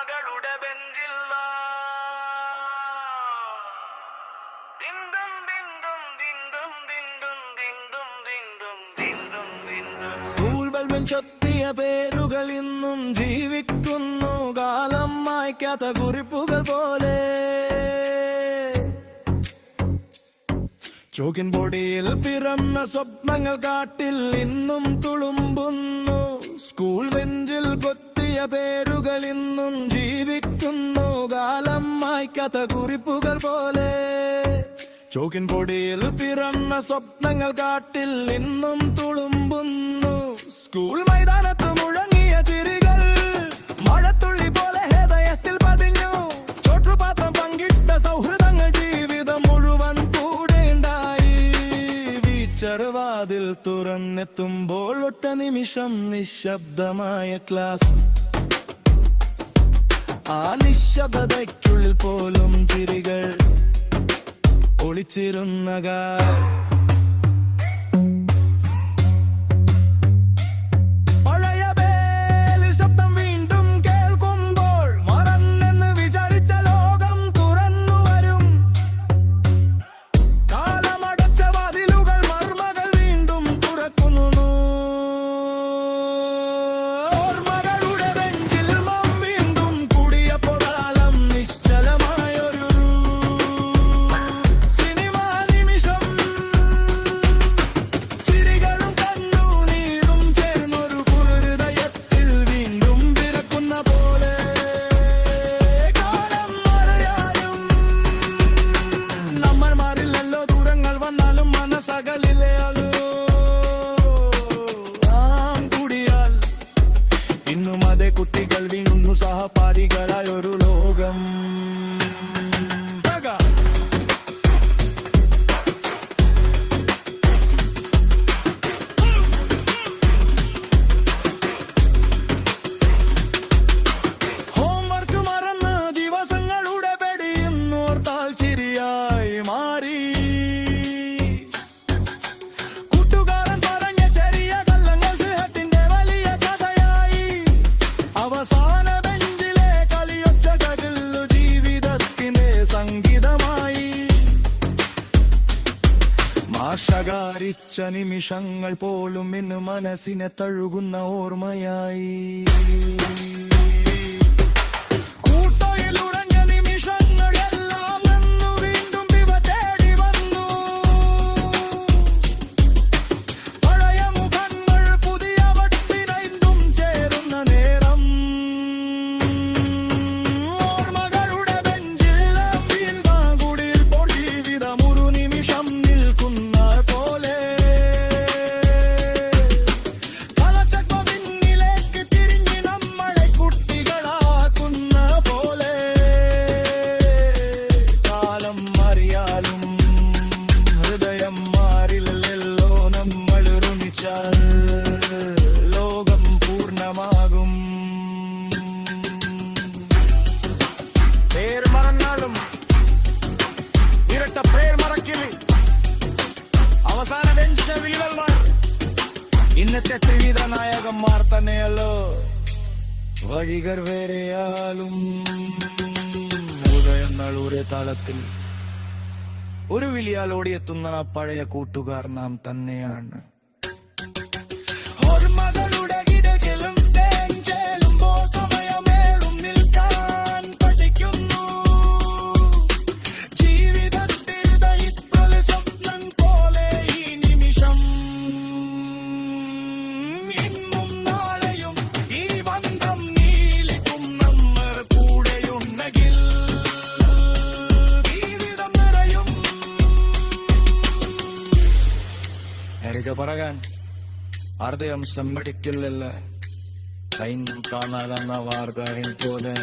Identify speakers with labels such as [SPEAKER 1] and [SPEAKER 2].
[SPEAKER 1] ഓർമ്മകളുടെ ബെഞ്ചിൽ വാ. ദിന്ദും ദിന്ദും ദിന്ദും ദിന്ദും ദിന്ദും ദിന്ദും ദിന്ദും ദിന്ദും.
[SPEAKER 2] സ്കൂൾ ബെൽബൻ ചൊത്തിയ പേരുകൾ ഇന്നും ജീവിക്കുന്നു, കാലം മായ്ക്കാത്ത കുറിപ്പുകൾ പോലെ. ചോക്കിൻ പൊടിയിൽ പിറന്ന സ്വപ്നങ്ങൾ കാട്ടിൽ ഇന്നും തുളുമ്പുന്നു. സ്കൂൾ ബെഞ്ചിൽ കൊത്തിയ പേരുകൾ ഇന്നും ജീവിക്കുന്നു, കാലം മായ്ക്കാത്ത കുറിപ്പുകൾ പോലെ. ചോക്കിൻ പൊടിയിൽ പിറന്ന സ്വപ്നങ്ങൾ കാട്ടിൽ ഇന്നും തുളുമ്പുന്നു. സ്കൂൾ മൈതാനത്ത് മുഴങ്ങിയ ചിരികൾ മഴത്തുള്ളി പോലെ ഹൃദയത്തിൽ പതിഞ്ഞു. ചോട്ടുപാത്രം പങ്കിട്ട സൗഹൃദങ്ങൾ ജീവിതം മുഴുവൻ കൂടെയുണ്ടായി. വീച്ചറുവാതിൽ തുറന്നെത്തുമ്പോൾ ഒറ്റ നിമിഷം നിശബ്ദമായ ക്ലാസ്. ആ നിശബ്ദതയ്ക്കുള്ളിൽ പോലും ചിരികൾ ഒളിച്ചിരുന്നകാൽ. കുട്ടികൾ വീണു സഹപാഠികളായൊരു ലോകം. ഹോംവർക്ക് മറന്ന് ദിവസങ്ങളുടെ പെടിയുന്നോർത്താൽ ചിരിയായി മാറി. കൂട്ടുകാരൻ പറഞ്ഞ ചെറിയ കള്ളങ്ങൾ സ്നേഹത്തിന്റെ വലിയ കഥയായി. അവസാന ബെഞ്ചിലെ കളിയൊച്ചകളിൽ ജീവിതത്തിന്റെ സംഗീതമായി. മാഷകാരിച്ച നിമിഷങ്ങൾ പോലും ഇന്ന് മനസ്സിനെ തഴുകുന്ന ഓർമ്മയായി. കൂട്ടയിലുറഞ്ഞ നിമിഷങ്ങളെല്ലാം നിന്ന് വീണ്ടും ഇവ തേടി വന്നു. പഴയ മുഖങ്ങൾ പുതിയ വട്ടിനൈന്തും ചേരുന്ന നേരം. ഓർമ്മകളുടെ ബെഞ്ചിൽ വീൽവാങ്കുടിൽ പോൽ ജീവിതം ഒരു നിമിഷം നിൽക്കുന്ന പോലെ. തലച്ചക്ക പിന്നിലേക്ക് തിരിഞ്ഞ് നമ്മളെ കുട്ടികളാക്കുന്ന പോലെ. കാലം മാറിയാലും ഹൃദയം മാറില്ലല്ലോ. നമ്മൾ ഒരുമിച്ചാൽ ലോകം പൂർണ്ണമാകും. പേർ മറന്നാലും ഇരട്ട പേർ മറക്കില്ല. അവസാന ബെഞ്ചിലെ വീരന്മാർ ഇന്നത്തെ ത്രിവിധ നായകന്മാർ തന്നെയല്ലോ. വഴികൾ വേറെയാലും ഉദയങ്ങൾ ഒരേ താളത്തിൽ ഒരു വിളിയാൽ ഓടിയെത്തുന്ന ആ പഴയ കൂട്ടുകാർ നാം തന്നെയാണ്. ഓർമ്മകളുടെ കിടകിലും തേഞ്ചേലുമ്പോ സമയമേറും നിൽക്കാൻ പഠിക്കുന്നു. ജീവിതത്തിൽ ദൈത്വല സ്വപ്നം പോലെ ഈ നിമിഷം. ഇന്നും നാളെയും ഈ ബന്ധം നീലിക്കും നമ്മൾ കൂടെയുണ്ടെങ്കിൽ ജീവിതം നിറയും. എനിക്ക് പറയാൻ ഹൃദയം സമ്മതിക്കില്ലല്ലേ. കൈ കാണാതെന്ന വാർത്ത പോലെ